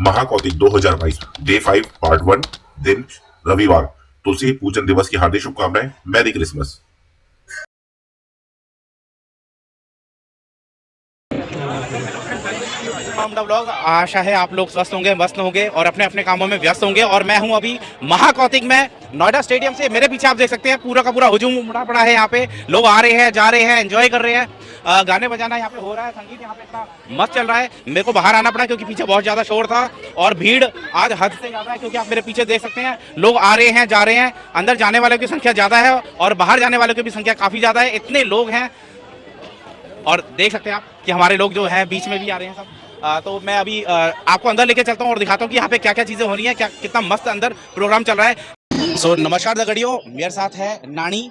महाकौतिक 2022 day 5 part 1 दिन रविवार तुलसी पूजन दिवस की हार्दिक शुभकामनाएं। Merry Christmas. व्लॉग, आशा है आप लोग स्वस्थ होंगे, मस्त होंगे और अपने अपने कामों में व्यस्त होंगे। और मैं हूं अभी महाकौतिक में, नोएडा स्टेडियम से। मेरे पीछे आप देख सकते हैं पूरा का पूरा हुजूम उमड़ा पड़ा है। यहाँ पे लोग आ रहे हैं, जा रहे हैं, एंजॉय कर रहे हैं। गाने बजाना यहाँ पे हो रहा है, संगीत यहाँ पे इतना मस्त चल रहा है। मेरे को बाहर आना पड़ा क्योंकि पीछे बहुत ज्यादा शोर था और भीड़ आज हद से ज्यादा है, क्योंकि आप मेरे पीछे देख सकते हैं लोग आ रहे हैं, जा रहे हैं। अंदर जाने वालों की संख्या ज्यादा है और बाहर जाने वालों की भी संख्या काफी ज्यादा है। इतने लोग हैं और देख सकते हैं आप कि हमारे लोग जो है बीच में भी आ रहे हैं सब। तो मैं अभी आपको अंदर लेके चलता हूँ और दिखाता हूँ कि यहाँ पे क्या क्या चीज़ें हो रही हैं, क्या कितना मस्त अंदर प्रोग्राम चल रहा है। सो नमस्कार दगड़ियों, मेरे साथ है नानी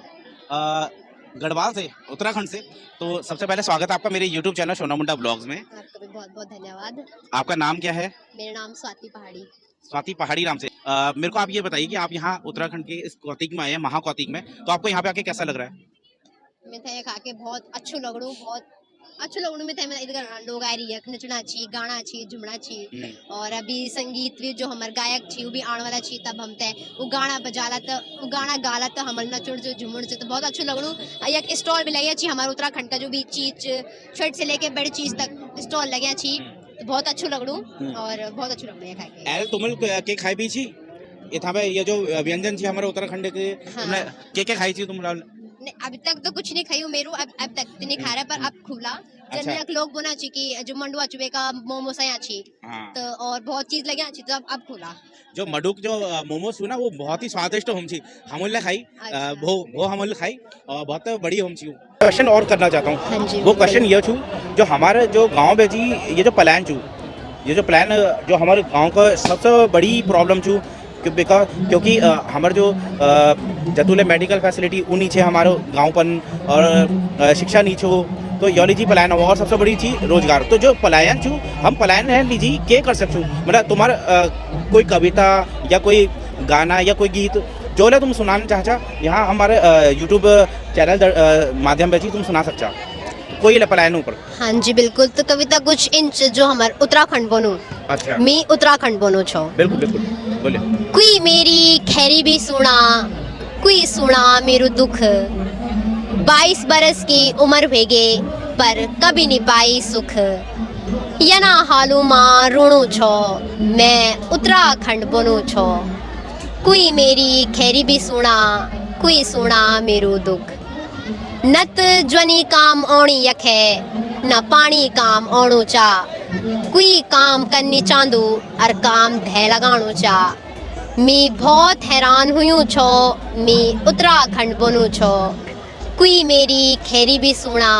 गढ़वाल से, उत्तराखंड से। तो सबसे पहले स्वागत है आपका मेरे YouTube चैनल सोना मुंडा ब्लॉग्स में। आपका भी बहुत बहुत धन्यवाद। आपका नाम क्या है? मेरा नाम स्वाति पहाड़ी। स्वाति पहाड़ी नाम से। मेरे को आप ये बताइए कि आप यहाँ उत्तराखंड के इस कौतिक में आए हैं, महाकौतिक में, तो आपको यहाँ पे आके कैसा लग रहा है? मैं थे खा के बहुत अच्छो लगड़ू, बहुत अच्छो लगड़ू। में थे मैं इधर लोग आ रही है, नचना छी, गाना छी, झुमना छी। और अभी संगीत भी जो हमारे गायक छी वो भी आने वाला छी, तब हम ते वो गाना बजाला तो वो गाना गाला तो हमल नचुड़ से झुमड़ से तो बहुत अच्छो लगड़ू। एक स्टॉल भी लगे छी हमारे उत्तराखंड का, जो भी चीज छोट से लेके बड़ी चीज तक स्टॉल लगे छी, तो बहुत अच्छो लगड़ू और बहुत अच्छो लगड़ू है खाए के। एल तुम के खाई पी छी इथा पे ये जो व्यंजन छी हमारे उत्तराखंड के, तुमने के खाई छी तुम? नहीं, अभी तक तो कुछ नहीं खाई मेरू, अब तक तो नहीं खा रहा, पर अब खुला जनक लोग बोना छी कि जो मंडुआ चुबे का मोमोस है छी। तो और बहुत चीज लगे छी, तो अब खुला जो मडुक जो मोमोस हुआ ना वो बहुत ही स्वादिष्ट हम छी, हमले खाई। वो हमले खाई और बहुत बड़ी हम छी। क्वेश्चन और करना चाहता हूँ, वो क्वेश्चन ये छू जो हमारे जो गांव में जी ये जो प्लान छू, ये जो प्लान जो हमारे गांव का सबसे बड़ी प्रॉब्लम छू, क्योंकि हमारे जो जतुले मेडिकल फैसिलिटी वो नीचे हमारे गाँवपन और शिक्षा नीचे हो, तो योलॉजी पलायन हो और सबसे बड़ी चीज रोजगार। तो जो पलायन छू हम पलायन है लीजिए के कर सकते मतलब तुम्हारा कोई कविता या कोई गाना या कोई गीत जो ले तुम सुनाना चाहता यहाँ हमारे यूट्यूब चैनल माध्यम पे तुम सुना सकता कोई पलायन ऊपर। हाँ जी बिल्कुल। तो कविता कुछ इंच जो हमारे उत्तराखंड बनू। अच्छा, मैं उत्तराखंड बनू छो। बिल्कुल बिल्कुल बोले। कोई मेरी खैरी भी सुना, कोई सुना मेरू दुख। 22 बरस की उम्र भेगे पर कभी नहीं पाई सुख। यना हालू माँ रोणू छो, मैं उत्तराखंड बनू छो। कोई मेरी खैरी भी सुना, कोई सुना मेरू दुख। नत ज्वनी काम ओणी यखे, न पानी काम ओणू चा। कोई काम करनी चांदू और काम धै लगाणू चा। मैं बहुत हैरान हुई छो, मैं उत्तराखंड बनू छो। कोई मेरी खैरी भी सुना,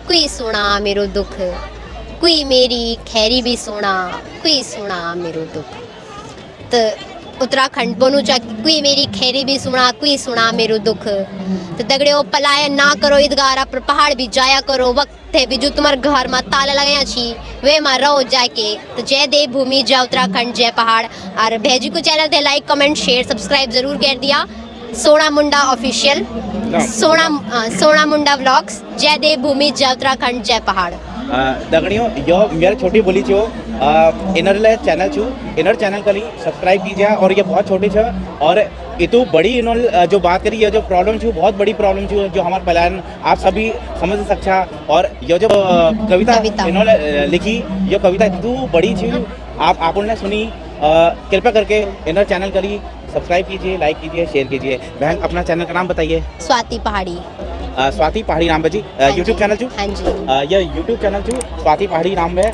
कोई सुना मेरो दुख। कोई मेरी खैरी भी सुना, कोई सुना मेरो दुख। तो उत्तराखंड बनू चा, कोई मेरी खैरी भी सुना, कोई सुना मेरो दुख। तो दगड़े वो पलायन ना करो, ईदगार पर पहाड़ भी जाया करो। वक्त है भी जो तुम्हारे घर में ताला लगाया छी वे में रहो जाके। तो जय देवभूमि, जय उत्तराखंड, जय पहाड़। और भेजी को चैनल थे लाइक कमेंट शेयर सब्सक्राइब जरूर कर दिया। सोना मुंडा ऑफिशियल, सोना मुंडा व्लॉग्स। जय देवभूमि, जय उत्तराखंड, जय पहाड़। दगड़ियों यो मेरे छोटी बोली छो इनर चैनल छू, इनर चैनल का सब्सक्राइब कीजिए। और ये बहुत छोटी छो और इतू बड़ी इन्होंने जो बात करी है, जो प्रॉब्लम छू बहुत बड़ी प्रॉब्लम छू जो हमारे प्लान आप सभी समझ सकता। और ये जो कविता इन्होंने लिखी, ये कविता इतू बड़ी छू आप उन्होंने सुनी। कृपया करके इनर चैनल का सब्सक्राइब कीजिए, लाइक कीजिए, शेयर कीजिए। बहन अपना चैनल का नाम बताइए। स्वाति पहाड़ी। स्वाति पहाड़ी नाम है जी यूट्यूब चैनल छू। हाँ जी ये यूट्यूब चैनल छू स्वाति पहाड़ी नाम है।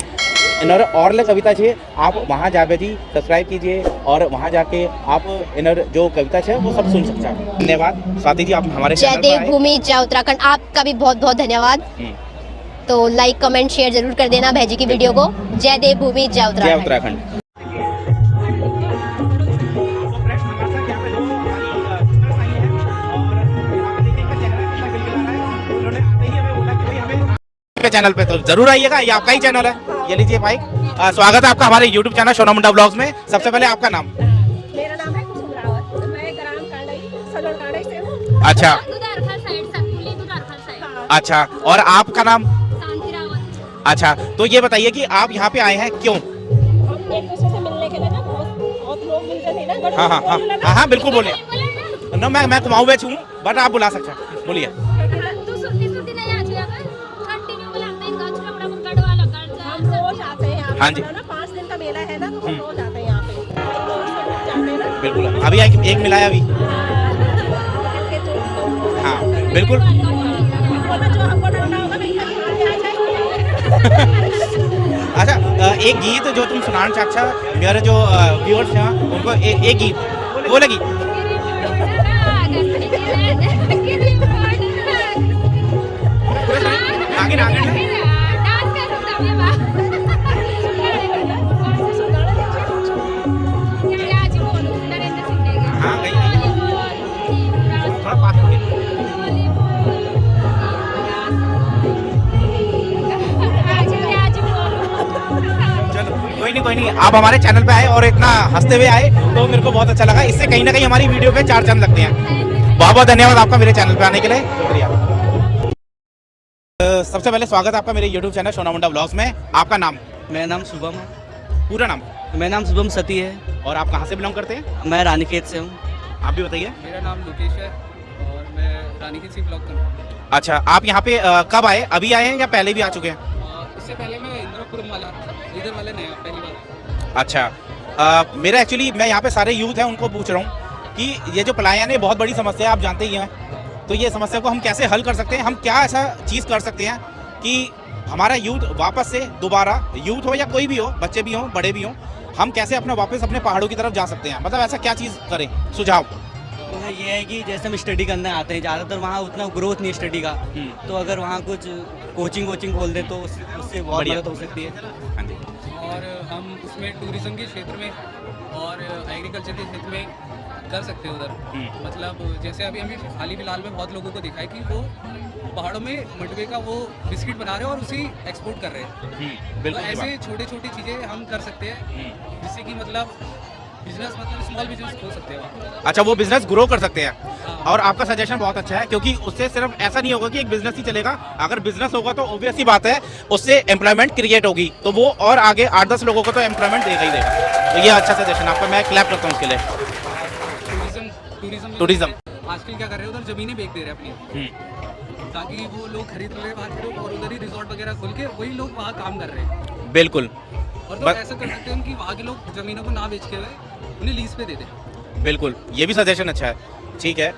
इनर और ले कविता छे आप वहाँ जाके जी सब्सक्राइब कीजिए और वहाँ जाके आप इनर जो कविता छे वो सब सुन सकते हैं। धन्यवाद स्वाति जी, आप हमारे जय देवभूमि, जय उत्तराखंड। आपका भी बहुत बहुत धन्यवाद। तो लाइक कमेंट शेयर जरूर कर देना भैजी की वीडियो को। जय देवभूमि, जय उत्तराखंड। चैनल पे तो जरूर आइएगा, ये आपका ही चैनल है। ये लीजिए भाई, स्वागत है आपका हमारे YouTube चैनल सोना मुंडा ब्लॉग्स में। सबसे पहले आपका नाम? मेरा नाम है कुसुम रावत, मैं ग्राम कांडई सलोन कांडई से हूँ। अच्छा अच्छा, और आपका नाम? शांति रावत। अच्छा, तो ये बताइए कि आप यहाँ पे आए हैं क्यों? हम एक दूसरे से मिलने के हाँ हाँ हाँ हाँ हाँ बिल्कुल बोलिए ना मैं कुमाऊं बैच हूँ बट आप बुला सकते हैं बोलिए तू सुनती सुनती नहीं आ जाएगा कंटिन्यू बुलाते हैं गाछ रबड़ा को गढ़वाला कर हम रोज आते हैं यहाँ हाँ पे जी। ना 5 दिन का मेला है ना तो हम रोज आते हैं यहाँ पे जाते हैं ना बिल्कुल अभी एक मिला है अभी हाँ बिल्कुल बोला जो हमको डरना होगा मैं इधर मार के आ जाएंगे अच्छा एक गीत जो तुम सुनाना चाचा मेरे जो व्यूअर्स हैं उनको एक गीत बोले गीत आगे आगे डांस कर सकता हूं बा क्या जी बोलूं नरेंद्र सिंह ने हाँ गई थोड़ा पास हो गई चलो कोई नहीं आप हमारे चैनल पे आए और इतना हंसते हुए आए तो मेरे को बहुत अच्छा लगा इससे कहीं ना कहीं हमारी वीडियो पे 4 चांद लगते हैं बहुत बहुत धन्यवाद आपका मेरे चैनल पे आने के लिए शुक्रिया सबसे पहले स्वागत है आपका मेरे YouTube चैनल सोना मुंडा ब्लॉग्स में आपका नाम मेरा नाम शुभम है। पूरा नाम मेरा नाम शुभम सती है और आप कहाँ से बिलोंग करते हैं मैं रानीखेत से हूँ। आप भी बताइए मेरा नाम लोकेश है और मैं रानीखेत से ब्लॉग कर रहा हूँ। अच्छा आप यहाँ पे कब आए अभी आए हैं या पहले भी आ चुके हैं इससे पहले मैं इंद्रपुरम वाला इधर वाले नहीं पहली बार। अच्छा मेरा एक्चुअली मैं यहाँ पे सारे यूथ हैं उनको पूछ रहा हूँ कि ये जो पलायन है बहुत बड़ी समस्या है आप जानते ही हैं तो ये समस्या को हम कैसे हल कर सकते हैं हम क्या ऐसा चीज़ कर सकते हैं कि हमारा यूथ वापस से दोबारा यूथ हो या कोई भी हो बच्चे भी हों बड़े भी हों हम कैसे अपना वापस अपने पहाड़ों की तरफ जा सकते हैं मतलब ऐसा क्या चीज़ करें सुझाव तो ये है कि जैसे हम स्टडी करने आते हैं ज़्यादातर वहाँ उतना ग्रोथ नहीं है स्टडी का तो अगर वहाँ कुछ कोचिंग खोल दे तो उससे बहुत बढ़िया। मदद हो सकती है। हाँ जी और हम उसमें टूरिज्म के क्षेत्र में और एग्रीकल्चर के क्षेत्र में कर सकते हैं उधर मतलब जैसे अभी हमें हाल ही फिलहाल में बहुत लोगों को दिखा है कि वो पहाड़ों में मटवे का वो बिस्किट बना रहे हैं और उसी एक्सपोर्ट कर रहे हैं तो बिल्कुल सही ऐसे छोटे छोटी चीज़ें हम कर सकते हैं जिससे कि मतलब बिजनेस मतलब स्मॉल बिजनेस हो सकते हैं वहाँ। अच्छा वो बिजनेस ग्रो कर सकते हैं और आपका सजेशन बहुत अच्छा है क्योंकि उससे सिर्फ ऐसा नहीं होगा कि एक बिजनेस ही चलेगा अगर बिजनेस होगा तो ऑब्वियस ही बात है उससे एम्प्लॉयमेंट क्रिएट होगी तो वो और आगे 8-10 लोगों को तो एम्प्लॉयमेंट देगा ही देगा तो ये अच्छा सजेशन आपका मैं क्लैप करता हूँ उसके लिए टूरिज्म आजकल क्या कर रहे हैं उधर जमीनें बेच दे रहे हैं अपनी ताकि वो लोग खरीद रहे हैं वहाँ के और उधर ही रिजॉर्ट वगैरह खोल के वही लोग वहाँ काम कर रहे हैं बिल्कुल और तो ऐसा कर सकते हैं कि वहाँ के लोग जमीनों को ना बेच के उन्हें लीज पे दे दें। बिल्कुल ये भी सजेशन अच्छा है ठीक है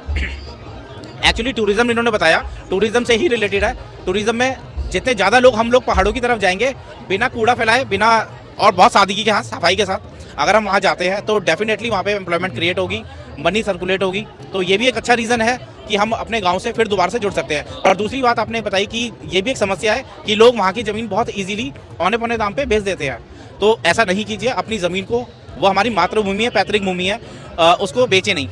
एक्चुअली टूरिज्म इन्होंने बताया टूरिज्म से ही रिलेटेड है टूरिज्म में जितने ज़्यादा लोग हम लोग पहाड़ों की तरफ जाएंगे बिना कूड़ा फैलाए बिना और बहुत सादगी के साथ सफाई के साथ अगर हम वहाँ जाते हैं तो डेफिनेटली वहाँ पे एम्प्लॉयमेंट क्रिएट होगी मनी सर्कुलेट होगी तो ये भी एक अच्छा रीज़न है कि हम अपने गांव से फिर दोबारा से जुड़ सकते हैं और दूसरी बात आपने बताई कि ये भी एक समस्या है कि लोग वहाँ की ज़मीन बहुत इजीली औने पौने दाम पे बेच देते हैं तो ऐसा नहीं कीजिए अपनी ज़मीन को वो हमारी मातृभूमि है पैतृक भूमि है उसको बेचे नहीं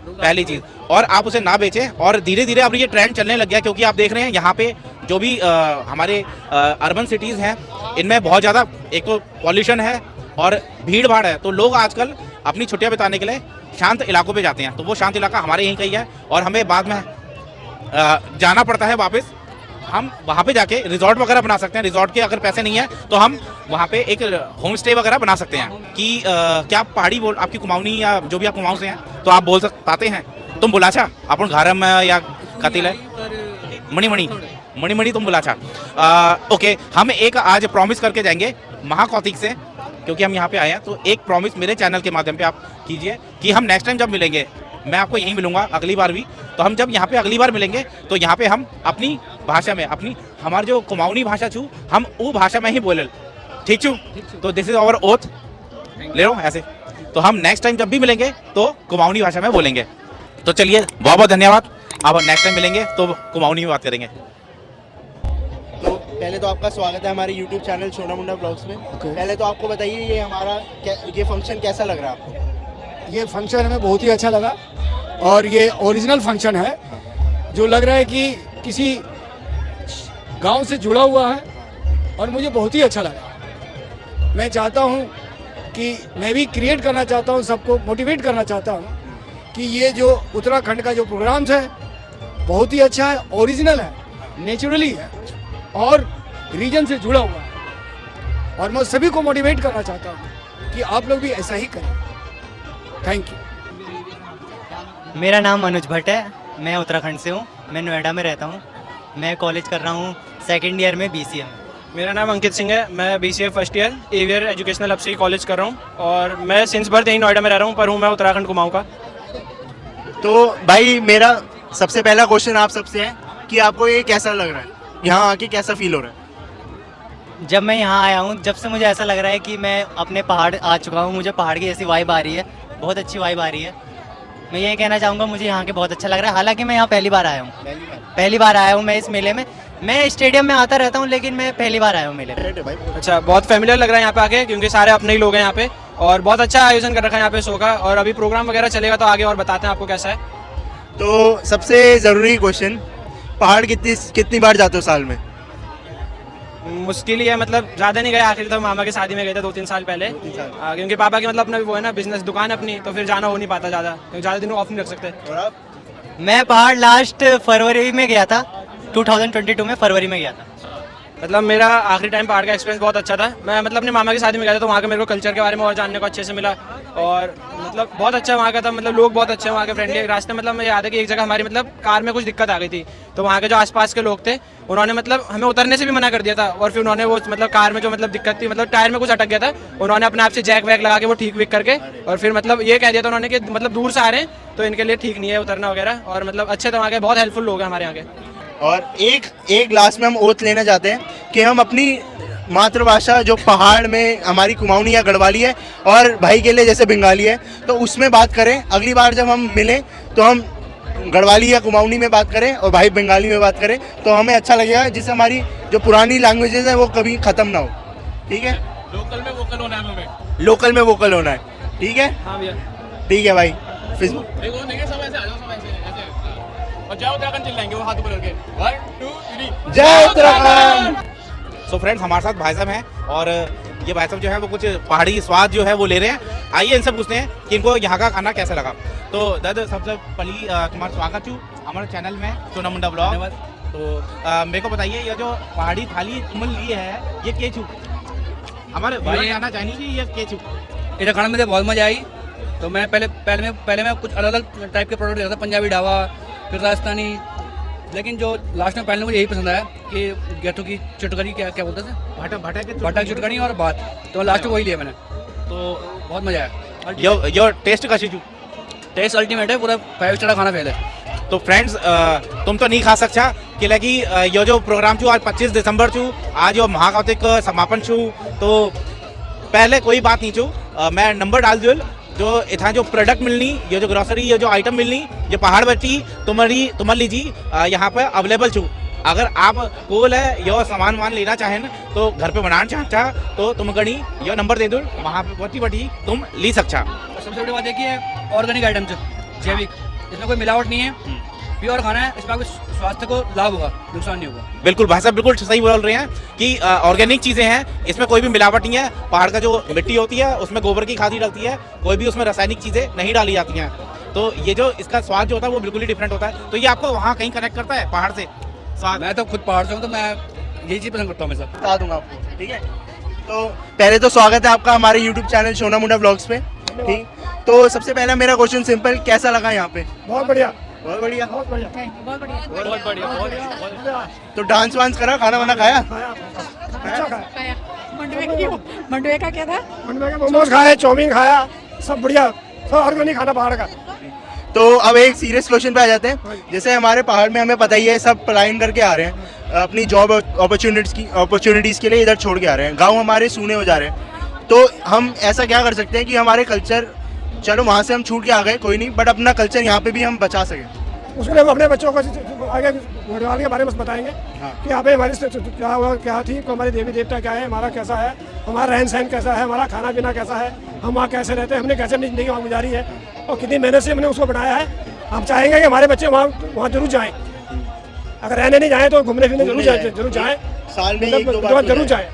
पहली चीज़ और आप उसे ना बेचें और धीरे धीरे अब ये ट्रेंड चलने लग गया क्योंकि आप देख रहे हैं यहाँ पे जो भी हमारे अर्बन सिटीज़ हैं इनमें बहुत ज़्यादा एक तो पॉल्यूशन है और भीड़ भाड़ है तो लोग आजकल अपनी छुट्टियां बिताने के लिए शांत इलाकों पे जाते हैं तो वो शांत इलाका हमारे यहीं का ही है और हमें बाद में जाना पड़ता है वापस हम वहाँ पे जाके रिजॉर्ट वगैरह बना सकते हैं रिजॉर्ट के अगर पैसे नहीं है तो हम वहाँ पे एक होम स्टे वगैरह बना सकते हैं कि क्या आप पहाड़ी बोल आपकी कुमाऊनी या जो भी आप कुमाऊं से हैं तो आप बोल पाते हैं तुम बुलाचा अपन घर में या कतिल है मणि मणि तुम बुलाचा ओके हम एक आज प्रॉमिस करके जाएंगे महाकौतिक से क्योंकि हम यहाँ पे आए हैं तो एक प्रॉमिस मेरे चैनल के माध्यम पे आप कीजिए कि हम नेक्स्ट टाइम जब मिलेंगे मैं आपको यहीं मिलूंगा अगली बार भी तो हम जब यहाँ पे अगली बार मिलेंगे तो यहाँ पे हम अपनी भाषा में अपनी हमारी जो कुमाऊनी भाषा छू हम वो भाषा में ही बोले ठीक छू तो दिस इज आवर ओथ ले लो ऐसे तो हम नेक्स्ट टाइम जब भी मिलेंगे तो कुमाऊनी भाषा में बोलेंगे तो चलिए बहुत बहुत धन्यवाद अब नेक्स्ट टाइम मिलेंगे तो कुमाऊनी में बात करेंगे तो पहले तो आपका स्वागत है हमारे YouTube चैनल सोना मुंडा ब्लॉग्स में पहले तो आपको बताइए ये हमारा ये फंक्शन कैसा लग रहा है आपको ये फंक्शन हमें बहुत ही अच्छा लगा और ये ओरिजिनल फंक्शन है जो लग रहा है कि किसी गांव से जुड़ा हुआ है और मुझे बहुत ही अच्छा लगा मैं चाहता हूं कि मैं भी क्रिएट करना चाहता हूं सबको मोटिवेट करना चाहता हूं कि ये जो उत्तराखंड का जो प्रोग्राम्स है बहुत ही अच्छा है ओरिजिनल है नेचुरली है और रीजन से जुड़ा हुआ है और मैं सभी को मोटिवेट करना चाहता हूँ कि आप लोग भी ऐसा ही करें थैंक यू। मेरा नाम अनुज भट्ट है, मैं उत्तराखंड से हूँ, मैं नोएडा में रहता हूँ। मैं कॉलेज कर रहा हूँ सेकेंड ईयर में BCA में। मेरा नाम अंकित सिंह है, मैं BCA फर्स्ट ईयर एवियर एजुकेशनल हब से कॉलेज कर रहा हूँ और मैं सिंस बर्थ यहीं नोएडा में रह रहा हूँ, पर हूँ मैं उत्तराखंड कुमाऊँ का। तो भाई मेरा सबसे पहला क्वेश्चन आप सबसे है कि आपको ये कैसा लग रहा है, यहाँ आके कैसा फील हो रहा है? जब मैं यहाँ आया हूँ, जब से मुझे ऐसा लग रहा है कि मैं अपने पहाड़ आ चुका हूँ, मुझे पहाड़ की जैसी वाइब आ रही है, बहुत अच्छी वाइब आ रही है। मैं ये कहना चाहूँगा, मुझे यहाँ के बहुत अच्छा लग रहा है। हालांकि मैं यहाँ पहली बार आया हूँ, पहली बार आया हूँ मैं इस मेले में। मैं स्टेडियम में आता रहता हूँ, लेकिन मैं पहली बार आया हूँ मेले में। अच्छा, बहुत फेमिलियर लग रहा है यहाँ पे आके, क्योंकि सारे अपने ही लोग हैं यहाँ पे और बहुत अच्छा आयोजन कर रखा है यहाँ पे शो का। और अभी प्रोग्राम वगैरह चलेगा तो आगे और बताते हैं आपको कैसा है। तो सबसे ज़रूरी क्वेश्चन, पहाड़ कितनी बार जाते हो साल में? मुश्किल ही है, मतलब ज़्यादा नहीं गए, आखिर तो मामा की शादी में गए थे 2-3 साल पहले। क्योंकि पापा की मतलब अपना वो है ना बिजनेस, दुकान अपनी, तो फिर जाना हो नहीं पाता ज़्यादा, क्योंकि ज़्यादा दिनों ऑफ नहीं रख सकते। मैं पहाड़ लास्ट फरवरी में गया था, 2022 में फरवरी में गया था। मतलब मेरा आखिरी टाइम पहाड़ का एक्सपीरियंस बहुत अच्छा था। मैं मतलब अपने मामा की शादी में गया था, तो वहाँ के मेरे को कल्चर के बारे में और जानने को अच्छे से मिला और मतलब बहुत अच्छा वहाँ का था। मतलब लोग बहुत अच्छे हैं वहाँ के, फ्रेंडली। रास्ते मतलब मुझे याद है कि एक जगह हमारी मतलब कार में कुछ दिक्कत आ गई थी, तो वहाँ के जो आसपास के लोग थे उन्होंने मतलब हमें उतरने से भी मना कर दिया था। और फिर उन्होंने वो मतलब कार में जो मतलब दिक्कत थी, मतलब टायर में कुछ अटक गया था, उन्होंने अपने आप से जैक वैक लगा के वो ठीक विक करके और फिर मतलब ये कह दिया था उन्होंने कि मतलब दूर से आ रहे हैं तो इनके लिए ठीक नहीं है उतरना वगैरह। और मतलब अच्छे थे वहाँ के, बहुत हेल्पफुल लोग हैं हमारे यहाँ के। और एक लास्ट में हम ओथ लेना चाहते हैं कि हम अपनी मातृभाषा जो पहाड़ में हमारी कुमाऊनी या गढ़वाली है और भाई के लिए जैसे बंगाली है, तो उसमें बात करें। अगली बार जब हम मिलें तो हम गढ़वाली या कुमाऊनी में बात करें और भाई बंगाली में बात करें, तो हमें अच्छा लगेगा, जिससे हमारी जो पुरानी लैंग्वेजेस है वो कभी ख़त्म ना हो। ठीक है, लोकल में वोकल होना है हमें, लोकल में वोकल होना है। ठीक है, हाँ भैया, ठीक है भाई। फेसबुक देखो नहीं सब ऐसे आ जाओ, सब ऐसे और जाओ उत्तराखंड चिल्लाएंगे वो हाथ ऊपर करके 1 2 3 जय उत्तराखंड। सो फ्रेंड्स, हमारे साथ भाई साहब हैं और ये भाई साहब जो है वो कुछ पहाड़ी स्वाद जो है वो ले रहे हैं। आइए इनसे पूछते हैं कि इनको यहाँ का खाना कैसा लगा। तो दादा, सबसे पहली तुम्हारा स्वागत छू हमारे चैनल में सोना मुंडा ब्लॉग। तो मेरे को बताइए, ये जो पहाड़ी थाली तुम लिए है ये के छू हमारे भाई खाना चाहिए, ये के छू इधर खाना मुझे बहुत मजा आई। तो मैं पहले मैं कुछ अलग अलग टाइप के प्रोडक्ट देखा था, पंजाबी ढाबा, फिर राजस्थानी, लेकिन जो लास्ट में पहले मुझे यही पसंद आया कि गेठों की चटकनी, क्या बोलते थे, भाटा की चटकनी और बात, तो लास्ट में वही लिया मैंने, तो बहुत मजा आया। योर टेस्ट का चीजू टेस्ट अल्टीमेट है, पूरा 5 स्टार खाना फेल है। तो फ्रेंड्स, तुम तो नहीं खा सकता कि ये जो प्रोग्राम छू आज 25 दिसंबर छू, आज जो महाकौतिक समापन छू, तो पहले कोई बात नहीं छू, मैं नंबर डाल दूँ जो इतना जो प्रोडक्ट मिलनी, ये जो ग्रोसरी, ये जो आइटम मिलनी, ये पहाड़ बच्ची तुम्हारी लीजिए यहाँ पे अवेलेबल छू। अगर आप कोल है यो सामान लेना चाहें ना, तो घर पे बनाना चाह तो तुम गणी यो नंबर दे दो, वहाँ पे बटी तुम ली सकता। सबसे बड़ी बात है कि ऑर्गेनिक आइटम है, जैविक, इसमें कोई मिलावट नहीं है, प्योर खाना है, इसमें आपके स्वास्थ्य को लाभ होगा, नुकसान नहीं होगा। बिल्कुल भाई साहब, बिल्कुल सही बोल रहे हैं कि ऑर्गेनिक चीज़ें हैं, इसमें कोई भी मिलावट नहीं है। पहाड़ का जो मिट्टी होती है उसमें गोबर की खाद ही डलती है, कोई भी उसमें रासायनिक चीज़ें नहीं डाली जाती हैं। तो ये जो इसका स्वाद जो होता है वो बिल्कुल ही डिफरेंट होता है। तो ये आपको वहाँ कहीं कनेक्ट करता है पहाड़ से स्वाद? मैं तो खुद पहाड़ से हूँ, तो मैं यही चीज़ पसंद करता हूँ, मैं सब बता दूंगा आपको। ठीक है, तो पहले तो स्वागत है आपका हमारे यूट्यूब चैनल सोना मुंडा ब्लॉग्स पे। ठीक, तो सबसे पहला मेरा क्वेश्चन सिंपल, कैसा लगा यहाँ पे? बहुत बढ़िया, बहुत बढ़िया, बहुत बढ़िया, बहुत बढ़िया। बहुत बढ़िया। तो डांस वांस करा, खाना वाना खाया? अच्छा खाया। मंडवे का क्या था? मंडवे के मोमोज खाए, चाउमीन खाया, सब बढ़िया, सब ऑर्गेनिक खाना पहाड़ का। तो अब एक सीरियस क्वेश्चन पे आ जाते हैं। जैसे हमारे पहाड़ में हमें पता ही है सब पलायन करके आ रहे हैं, अपनी जॉब अपॉर्चुनिटीज़ के लिए इधर छोड़ के आ रहे हैं, गांव हमारे सूने हो जा रहे हैं। तो हम ऐसा क्या कर सकते हैं कि हमारे कल्चर, चलो वहाँ से हम छूट के आ गए कोई नहीं, बट अपना कल्चर यहाँ पे भी हम बचा सकें? उसके लिए हम अपने बच्चों को आगे गढ़वाल के बारे में बताएंगे कि यहाँ पे हमारी क्या हुआ, क्या थी, हमारे देवी देवता क्या है, हमारा कैसा है, हमारा रहन सहन कैसा है, हमारा खाना पीना कैसा है, हम वहाँ कैसे रहते हैं, हमने कैसे जिंदगी वहाँ गुजारी है और कितनी मेहनत से हमने उसको बनाया है। हम चाहेंगे कि हमारे बच्चे वहाँ जरूर जाएँ, अगर रहने नहीं जाए तो घूमने फिरने जरूर जाएँ, साल में एक दो बार जरूर जाए।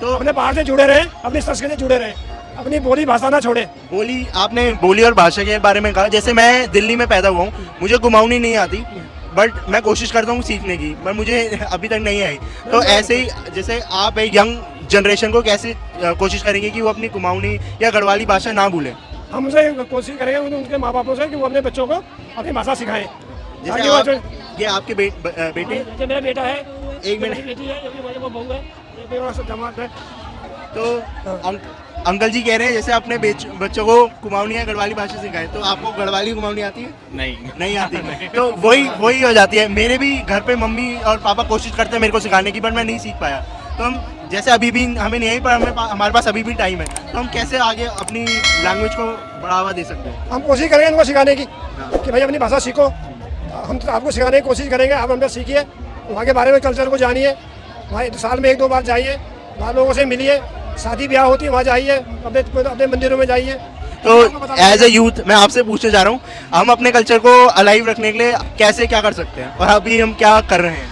तो अपने पहाड़ से जुड़े रहें, अपनी संस्कृति से जुड़े रहें, अपनी बोली भाषा ना छोड़े। बोली, आपने बोली और भाषा के बारे में कहा, जैसे मैं दिल्ली में पैदा हुआ हूँ, मुझे कुमाऊनी नहीं आती, बट मैं कोशिश करता हूँ सीखने की, पर मुझे अभी तक नहीं आई। तो ऐसे ही जैसे आप एक यंग जनरेशन को कैसे कोशिश करेंगे कि वो अपनी कुमाऊनी या गढ़वाली भाषा ना भूलें? हम उनसे कोशिश करेंगे उनके माँ बापों से कि वो अपने बच्चों को अपनी भाषा सिखाएं। ताकि वो जो ये आपके बेटे ये मेरा बेटा है, एक मिनट। मेरी बेटी है, ये मेरी बहू है, ये मेरा जमात है। तो अंकल जी कह रहे हैं जैसे अपने बच्चों को कुमाऊनी या गढ़वाली भाषा सिखाए, तो आपको गढ़वाली कुमाऊनी आती है? नहीं आती। तो वही हो जाती है। मेरे भी घर पे मम्मी और पापा कोशिश करते हैं मेरे को सिखाने की, बट मैं नहीं सीख पाया। तो हम जैसे अभी भी हमें नहीं, पर हमारे पास अभी भी टाइम है, तो हम कैसे आगे अपनी लैंग्वेज को बढ़ावा दे सकते हैं? हम कोशिश करेंगे इनको सिखाने की कि भाई अपनी भाषा सीखो। हम तो आपको सिखाने की कोशिश करेंगे, आप हमसे सीखिए, वहाँ के बारे में कल्चर को जानिए, वहाँ साल में 1-2 बार जाइए, वहाँ लोगों से मिलिए, शादी ब्याह होती है वहाँ जाइए, अपने मंदिरों में जाइए। तो एज ए यूथ मैं आपसे पूछने जा रहा हूँ, हम अपने कल्चर को अलाइव रखने के लिए कैसे क्या कर सकते हैं और अभी हम क्या कर रहे हैं?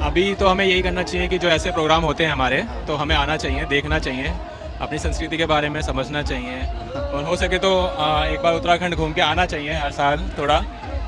अभी तो हमें यही करना चाहिए कि जो ऐसे प्रोग्राम होते हैं हमारे, तो हमें आना चाहिए, देखना चाहिए, अपनी संस्कृति के बारे में समझना चाहिए, और हो सके तो एक बार उत्तराखंड घूम के आना चाहिए हर साल थोड़ा,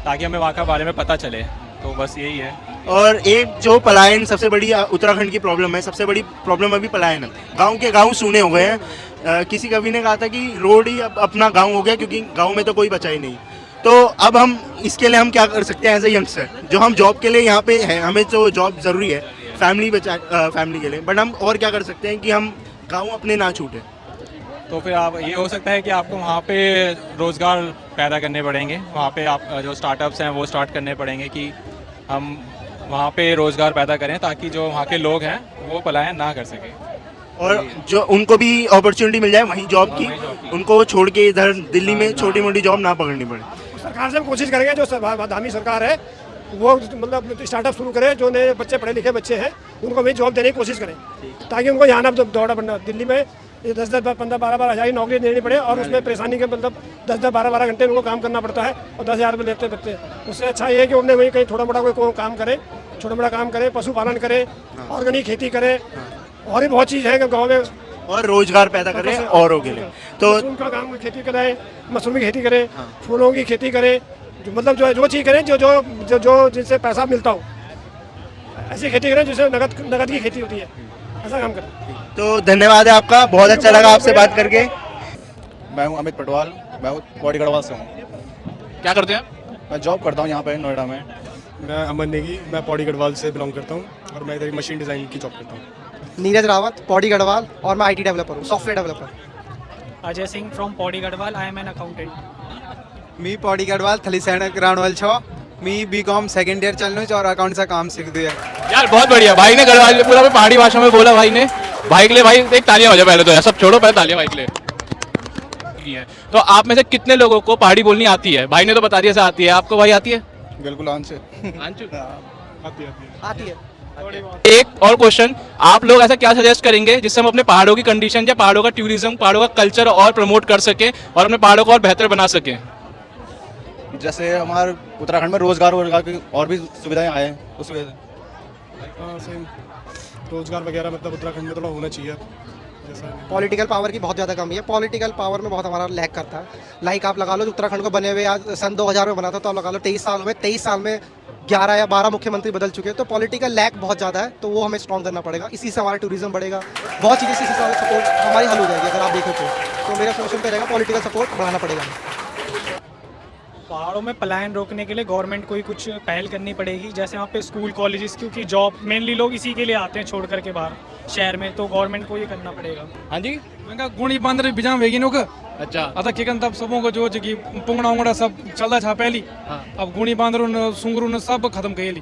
ताकि हमें वहाँ के बारे में पता चले। तो बस यही है। और एक जो पलायन सबसे बड़ी उत्तराखंड की प्रॉब्लम है, सबसे बड़ी प्रॉब्लम अभी पलायन है। गांव के गांव सूने हो गए हैं। किसी कवि ने कहा था कि रोड ही अब अपना गांव हो गया, क्योंकि गांव में तो कोई बचा ही नहीं। तो अब हम इसके लिए हम क्या कर सकते हैं एज ए यंगस्टर, जो हम जॉब के लिए यहाँ पे हैं, हमें तो जॉब ज़रूरी है फैमिली के लिए, बट हम और क्या कर सकते हैं कि हम गाँव अपने ना छूटें? तो फिर आप ये हो सकता है कि आपको वहाँ पे रोज़गार पैदा करने पड़ेंगे, वहाँ पे आप जो स्टार्टअप्स हैं वो स्टार्ट करने पड़ेंगे कि हम वहाँ पे रोज़गार पैदा करें, ताकि जो वहाँ के लोग हैं वो पलायन ना कर सकें, और जो उनको भी अपॉर्चुनिटी मिल जाए वहीं जॉब की, उनको छोड़ के इधर दिल्ली में छोटी मोटी जॉब ना पकड़नी पड़े। सरकार से हम कोशिश करेंगे, जो धामी सरकार है वो मतलब स्टार्टअप शुरू करे, जो नए बच्चे पढ़े लिखे बच्चे हैं उनको भी जॉब देने की कोशिश करें, ताकि उनको यहाँ ना दौड़ा पड़ना। दिल्ली में 10-10, 15-12 हज़ार की नौकरी देनी पड़े, और उसमें परेशानी के मतलब 10-10, 12-12 घंटे उनको काम करना पड़ता है, और 10,000 रुपये लेते बच्चे। उससे अच्छा ये है कि उन्हें वहीं कहीं थोड़ा मोटा कोई काम करे, छोटा मोटा काम करे, पशुपालन करे, ऑर्गेनिक खेती करे, और भी बहुत चीज़ है गाँव में, और रोजगार पैदा करें औरों के लिए। तो मशरूम का काम खेती कराए, मशरूम की खेती करे, फूलों की खेती करे, मतलब जो चीज़ करें जो जिससे पैसा मिलता हो, ऐसी खेती करें जिससे नगद की खेती होती है, ऐसा काम करें। तो धन्यवाद है आपका, बहुत अच्छा लगा आपसे बात करके। मैं हूं अमित पटवाल, मैं पौड़ी गढ़वाल से हूं। क्या करते हैं? मैं जॉब करता हूं यहाँ पे नोएडा में। मैं अमन नेगी, मैं पौड़ी गढ़वाल से बिलोंग करता हूं और मैं इधर मशीन डिज़ाइन की जॉब करता हूं। नीरज रावत, पौड़ी गढ़वाल, और मैं IT डेवलपर हूँ, software developer. Ajay Singh from Pauri Garhwal, I am an accountant. मी पौड़ी गढ़वाल थलीसैन ग्राउंडवाल छो, मी बीकॉम सेकंड ईयर चलनो और अकाउंट से काम सीख दिया। यार बहुत बढ़िया, भाई ने गढ़वाल में पूरा पहाड़ी भाषा में बोला भाई ने। भाई के लिए भाई एक तालियां हो जाए पहले तो, यार सब छोड़ो, पहले तालियां भाई के लिए। तो आप में से कितने लोगों को पहाड़ी बोलनी आती है? भाई ने तो बता दिया से आती है, आपको भाई आती है? बिल्कुल आंसू आती है। एक और क्वेश्चन, आप लोग ऐसा क्या सजेस्ट करेंगे जिससे हम अपने पहाड़ों की कंडीशन या पहाड़ों का टूरिज्म, पहाड़ों का कल्चर और प्रमोट कर सकें और अपने पहाड़ों को और बेहतर बना सकें? जैसे हमारे उत्तराखंड में रोजगार की और भी सुविधाएं आए हैं, उस वजह से रोजगार वगैरह मतलब उत्तराखंड में थोड़ा होना चाहिए। पॉलिटिकल पावर की बहुत ज़्यादा कमी है, पॉलिटिकल पावर में बहुत हमारा लैक करता है। लाइक आप लगा लो, उत्तराखंड को बने हुए आज सन 2000 में बना था, तो आप लगा लो 23 साल में 11 या 12 मुख्यमंत्री बदल चुके हैं। तो पॉलिटिकल लैक बहुत ज़्यादा है, तो वो हमें स्ट्रॉन्ग करना पड़ेगा। इसी से हमारा टूरिज्म बढ़ेगा, बहुत चीज़ें, इसी से सपोर्ट हमारी हल हो जाएगी अगर आप देखें तो मेरा सोल्यूशन पे रहेगा पॉलिटिकल सपोर्ट बढ़ाना पड़ेगा। पहाड़ों में पलायन रोकने के लिए गवर्नमेंट को ही कुछ पहल करनी पड़ेगी, जैसे वहाँ पे स्कूल कॉलेजेस, क्योंकि जॉब मेनली लोग इसी के लिए आते हैं छोड़ करके बाहर शहर में, तो गवर्नमेंट को ये करना पड़ेगा। हाँ जी, मैं गुणी बांदर बिजा वेगी नो का अच्छा आता किकन तब सबों को जो जगी पुंगड़ा उंगड़ा सब चलता था पहली, अब गुणी बांदर सुंगरू ने सब खत्म करेली।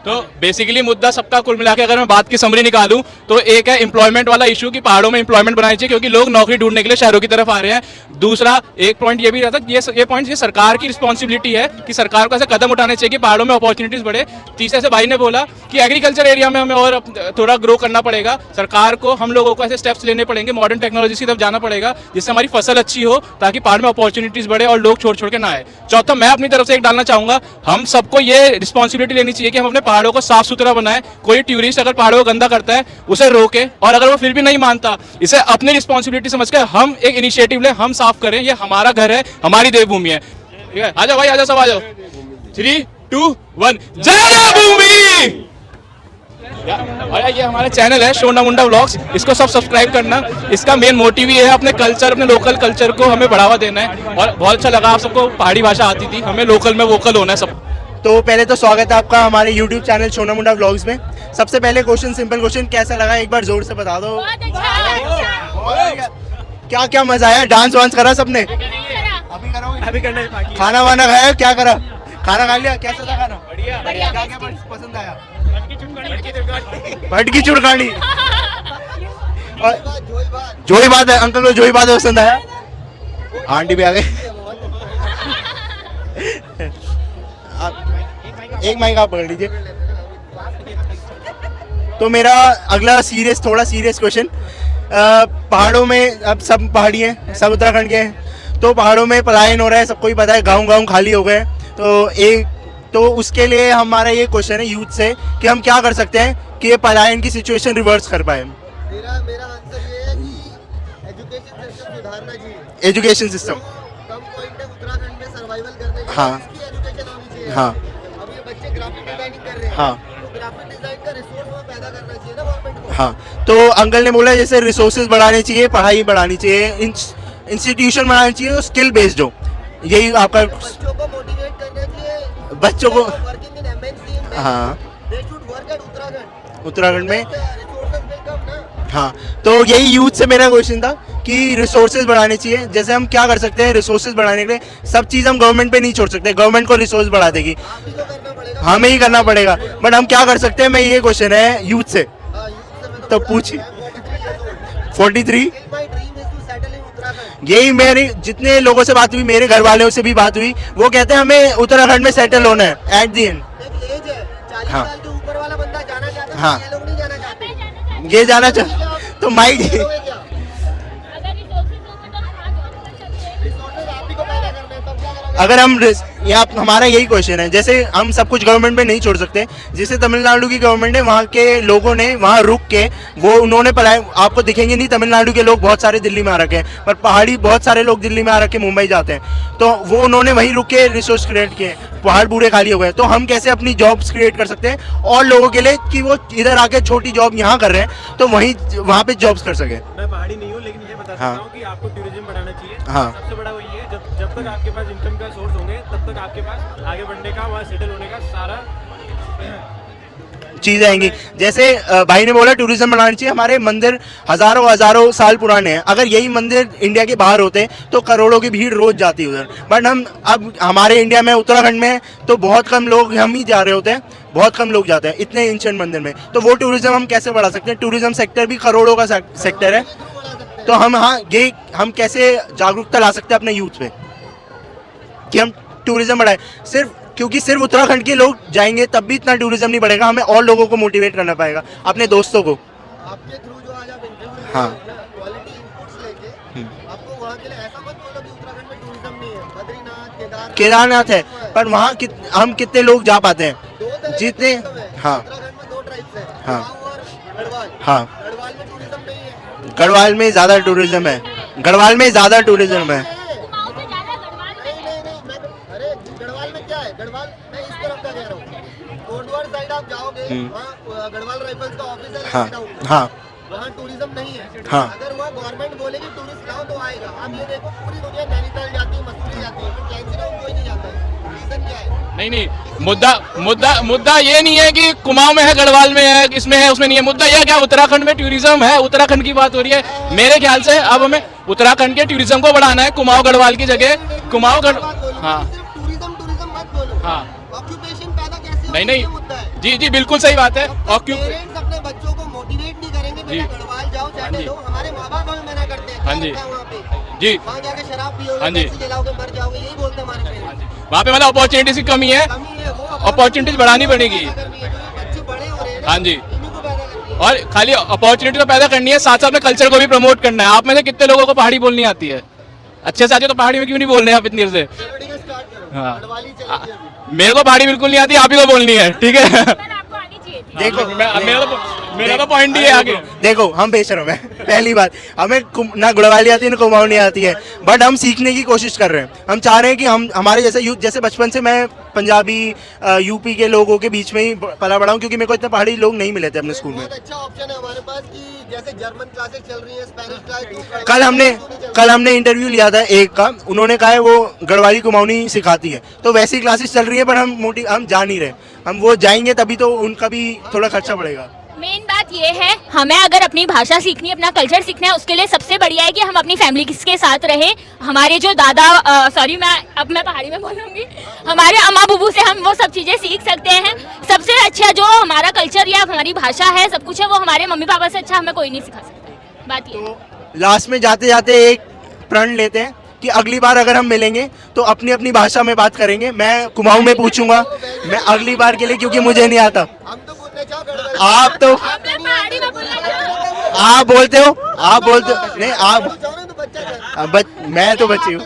तो बेसिकली मुद्दा सबका कुल मिला के अगर मैं बात की समरी निकालूं तो एक है एम्प्लॉयमेंट वाला इशू कि पहाड़ों में एम्प्लॉयमेंट बनानी चाहिए, क्योंकि लोग नौकरी ढूंढने के लिए शहरों की तरफ आ रहे हैं। दूसरा एक पॉइंट ये भी रहता है, ये पॉइंट ये सरकार की रिस्पॉन्सिबिलिटी है कि सरकार को ऐसे कदम उठाने चाहिए कि पहाड़ों में अपॉर्चुनिटीज बढ़े। तीसरे से भाई ने बोला कि एग्रीकल्चर एरिया में हमें और थोड़ा ग्रो करना पड़ेगा, सरकार को, हम लोगों को ऐसे स्टेप्स लेने पड़ेंगे, मॉडर्न टेक्नोलॉजी की तरफ जाना पड़ेगा, जिससे हमारी फसल अच्छी हो, ताकि पहाड़ में अपॉर्चुनिटीज बढ़े और लोग छोड़ छोड़ के ना आए। चौथा, मैं अपनी तरफ से एक डालना चाहूंगा, हम सबको ये रिस्पॉन्सिबिलिटी लेनी चाहिए कि हम अपने पहाड़ों को साफ सुथरा बनाए। कोई टूरिस्ट अगर पहाड़ों को गंदा करता है उसे रोके, और अगर वो फिर भी नहीं मानता, इसे अपनी रिस्पॉन्सिबिलिटी समझकर हम एक इनिशिएटिव लें, हम साफ करें। ये हमारा घर है, हमारी देवभूमि है। ठीक है, आजा भाई, आजा सब आ जाओ। 3, 2, 1, जय देवभूमि। और ये हमारा चैनल है सोना मुंडा व्लॉग्स, इसको सब सब्सक्राइब करना। इसका मेन मोटिव ही है अपने कल्चर, अपने लोकल कल्चर को हमें बढ़ावा देना है। और बहुत अच्छा लगा, आप सबको पहाड़ी भाषा आती थी, हमें लोकल में वोकल होना है सब। तो पहले तो स्वागत है आपका हमारे YouTube चैनल सोना मुंडा व्लॉग्स में। सबसे पहले क्वेश्चन, सिंपल क्वेश्चन, कैसा लगा एक बार जोर से बता दो। क्या क्या मजा आया? डांस वांस करा सबने? अभी करना है। खाना वाना खाया? क्या करा? खाना खा लिया? कैसा था खाना? बढ़िया। क्या क्या पसंद आया? भटकी चुड़कानी। जोई बात है, अंकल को जोई बात पसंद आया? आंटी भी आ गई। एक माइक आप पकड़ लीजिए। तो मेरा अगला थोड़ा सीरियस क्वेश्चन, पहाड़ों में अब सब पहाड़ी हैं, सब उत्तराखंड के हैं, तो पहाड़ों में पलायन हो रहा है, सबको ही पता है, गांव खाली हो गए। तो उसके लिए हमारा ये क्वेश्चन है यूथ से कि हम क्या कर सकते हैं कि ये पलायन की सिचुएशन रिवर्स कर पाए। मेरा आंसर ये है कि एजुकेशन सिस्टम सुधारना चाहिए। एजुकेशन सिस्टम कम पॉइंट है उत्तराखंड में सर्वाइवल करने के लिए। हाँ। इसकी एजुकेशन होनी चाहिए। हाँ। अब ये बच्चे ग्राफिक डिजाइनिंग कर रहे हैं। हाँ। तो ग्राफिक डिजाइन का रिसोर्स वहाँ पैदा करना चाहिए ना गवर्नमेंट को। हाँ, तो अंकल ने बोला जैसे रिसोर्सेज बढ़ाने चाहिए, पढ़ाई बढ़ानी चाहिए, इंस्टीट्यूशन बनाना चाहिए, स्किल बेस्ड हो, यही आपका। बच्चों को मोटिवेट करना चाहिए, बच्चों को। Working in MNC. हाँ, they should work at Uttarakhand. Uttarakhand में। रिसोर्सेज विल कम ना। हाँ, तो यही यूथ से मेरा क्वेश्चन था कि रिसोर्सेज बढ़ाने चाहिए। जैसे हम क्या कर सकते हैं रिसोर्सेज बढ़ाने के लिए? सब चीज़ हम गवर्नमेंट पे नहीं छोड़ सकते, गवर्नमेंट को रिसोर्स बढ़ा देगी, हमें ही करना पड़ेगा। बट हम क्या कर सकते हैं, मैं ये क्वेश्चन है यूथ से, तो पूछिए। 43। यही मेरी जितने लोगों से बात हुई, मेरे घर वालों से भी बात हुई, वो कहते हैं हमें उत्तराखंड में सेटल होना है एट दी एंड। हाँ, ऊपर वाला बंदा जाना चाहता है, हाँ, ये लोग नहीं जाना चाहते। ये जाना चाह तो माइक अगर हम यहाँ हमारा यही क्वेश्चन है, जैसे हम सब कुछ गवर्नमेंट पे नहीं छोड़ सकते। जैसे तमिलनाडु की गवर्नमेंट है, वहाँ के लोगों ने वहाँ रुक के उन्होंने पलायन, आपको दिखेंगे नहीं तमिलनाडु के लोग बहुत सारे दिल्ली में आ रखे हैं, पर पहाड़ी बहुत सारे लोग दिल्ली में आ रखे, मुंबई जाते हैं, तो वो उन्होंने वहीं रुक के रिसोर्स क्रिएट किए, पहाड़ पूरे खाली हो गए। तो हम कैसे अपनी जॉब्स क्रिएट कर सकते हैं और लोगों के लिए कि वो इधर आके छोटी जॉब यहाँ कर रहे हैं तो वहीं वहाँ पे जॉब्स कर सके। मैं पहाड़ी नहीं हूँ, लेकिन ये बता सकता हूँ कि आपको टूरिज्म बढ़ाना चाहिए। हाँ। सबसे बड़ा वही है, जब तक आपके पास इनकम का सोर्स होंगे तब तक आपके पास आगे बढ़ने का, वहाँ सेटल होने का सारा चीज़ें आएंगी। जैसे भाई ने बोला टूरिज्म बढ़ाना चाहिए, हमारे मंदिर हज़ारों साल पुराने हैं, अगर यही मंदिर इंडिया के बाहर होते तो करोड़ों की भीड़ रोज जाती उधर। बट हम अब हमारे इंडिया में उत्तराखंड में तो बहुत कम लोग हम ही जा रहे होते हैं, बहुत कम लोग जाते हैं इतने एंशिएंट मंदिर में। तो वो टूरिज्म हम कैसे बढ़ा सकते हैं? टूरिज्म सेक्टर भी करोड़ों का सेक्टर है, तो हम कैसे जागरूकता ला सकते हैं अपने यूथ पे कि हम टूरिज्म बढ़ाएं? सिर्फ उत्तराखंड के लोग जाएंगे तब भी इतना टूरिज्म नहीं बढ़ेगा, हमें और लोगों को मोटिवेट करना पड़ेगा, अपने दोस्तों को। आपके थ्रू जो आज आप इंटरव्यू हाँ। क्वालिटी इनपुट्स लेके आपको वहाँ के लिए ऐसा मत बोलो कि उत्तराखंड में टूरिज्म नहीं है। बद्रीनाथ, केदारनाथ है, पर वहाँ हम कितने लोग जा पाते हैं? जितने। हाँ। उत्तराखंड में 2 ट्राइब्स हैं, हाँ। कुमाऊं और गढ़वाल। हाँ। गढ़वाल में टूरिज्म नहीं है। गढ़वाल में ज़्यादा टूरिज्म है, गढ़वाल में ज़्यादा टूरिज्म है। अरे गढ़वाल में क्या है? गढ़वाल मैं इस तरफ का कह रहा हूँ, कोटद्वार साइड आप जाओगे, वहाँ गढ़वाल राइफल्स का ऑफिस है। हाँ। हाँ। वहाँ टूरिज्म नहीं है। हाँ। अगर वहाँ गवर्नमेंट बोलेगी टूरिस्ट लाओ तो आएगा। आप ये देखो पूरी दुनिया नैनीताल जाती है, मसूरी जाती है, पर कैंसिल कोई नहीं जाता है। रीजन क्या है? नहीं, मुद्दा ये नहीं है कि कुमाऊं में है, गढ़वाल में है, इसमें है, उसमें नहीं है। मुद्दा यह क्या उत्तराखंड में टूरिज्म है, उत्तराखंड की बात हो रही है। मेरे ख्याल से अब हमें उत्तराखंड के टूरिज्म को बढ़ाना है, कुमाऊं गढ़वाल की जगह कुमाऊं हाँ टूरिज्म मत बोलो। हाँ। ऑक्यूपेशन पैदा कैसे हो? नहीं, जी बिल्कुल सही बात है। पेरेंट्स अपने बच्चों को मोटिवेट नहीं करेंगे, बेटा गढ़वाल जाओ, सेटल हो। हमारे माँ बाप हमें मना करते हैं, हाँ जी, वहाँ पे जी, वहाँ जाके शराब पियोगे, हाँ जी, टैक्सी चलाओगे, मर जाओगे, यही बोलते हैं हमारे पेरेंट्स। वहाँ पे मतलब अपॉर्चुनिटीज की कमी है, अपॉर्चुनिटीज बढ़ानी पड़ेगी। हाँ जी, और खाली अपॉर्चुनिटी तो पैदा करनी है, साथ साथ में कल्चर को भी प्रमोट करना है। आप में से कितने लोगों को पहाड़ी बोलनी आती है? अच्छे से आती है तो पहाड़ी में क्यों नहीं बोल रहे हैं आप इतनी देर से? हाँ, मेरे को पहाड़ी बिल्कुल नहीं आती, आप ही को बोलनी है, ठीक है? देखो मेरा तो पॉइंट ही है आगे। देखो हम बेशरम है, पहली बात हमें ना गढ़वाली आती है ना कुमाऊनी आती है, बट हम सीखने की कोशिश कर रहे हैं। हम चाह रहे हैं कि हम हमारे जैसे यूथ, जैसे बचपन से मैं पंजाबी यूपी के लोगों के बीच में ही पला बड़ा हूँ, क्योंकि मेरे को इतने पहाड़ी लोग नहीं मिले थे अपने स्कूल में। बहुत अच्छा ऑप्शन है हमारे पास कि जैसे जर्मन क्लासेस चल रही है, स्पेनिश क्लास, कल हमने इंटरव्यू लिया था एक का, उन्होंने कहा है वो गढ़वाली कुमाऊनी सिखाती है, तो वैसी क्लासेस चल रही है, पर हम जा नहीं रहे। हम वो जाएंगे तभी तो उनका भी थोड़ा खर्चा बढ़ेगा। मेन बात ये है, हमें अगर अपनी भाषा सीखनी है, अपना कल्चर सीखना है, उसके लिए सबसे बढ़िया है कि हम अपनी फैमिली के साथ रहें। हमारे जो दादा सॉरी मैं पहाड़ी में बोलूँगी, हमारे अम्मा बुबू से हम वो सब चीज़ें सीख सकते हैं। सबसे अच्छा जो हमारा कल्चर या हमारी भाषा है, सब कुछ है, वो हमारे मम्मी पापा से अच्छा हमें कोई नहीं सिखा सकता। बात ये तो लास्ट में जाते जाते एक प्रण लेते हैं कि अगली बार अगर हम मिलेंगे तो अपनी अपनी भाषा में बात करेंगे। मैं कुमाऊं में पूछूंगा मैं अगली बार के लिए, क्योंकि मुझे नहीं आता। आप बोलते हो नहीं आप मैं तो बच्ची हूँ।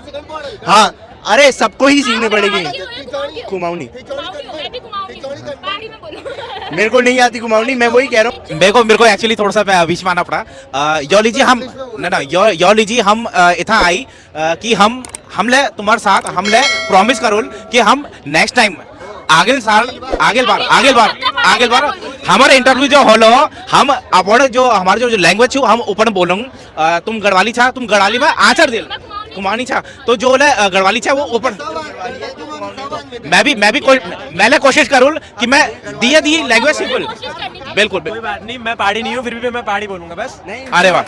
हाँ, अरे सबको ही सीखनी पड़ेगी कुमाऊनी। मेरे को नहीं आती कुमाऊनी, मैं वही कह रहा हूँ। मेरे को एक्चुअली थोड़ा सा बीच में आना पड़ा। यो लीजिए हम यो लीजिए हम इतना आई कि हमले तुम्हारे साथ हमले प्रॉमिस करो कि हम नेक्स्ट टाइम आगे बार हमारे इंटरव्यू जो होलो हम अपने जो हमारे जो लैंग्वेज छू हम ऊपर बोलूंगा। तुम गढ़वाली छा, तुम गढ़वाली में आचर दिल कुमानी छा, तो जो गढ़वाली छा वो ऊपर मैं कोशिश करूँ कि मैं दी लैंग्वेज सीखूं। बिल्कुल कोई बात नहीं, मैं पहाड़ी नहीं हूँ, फिर भी मैं पहाड़ी बोलूंगा बस। अरे वाह।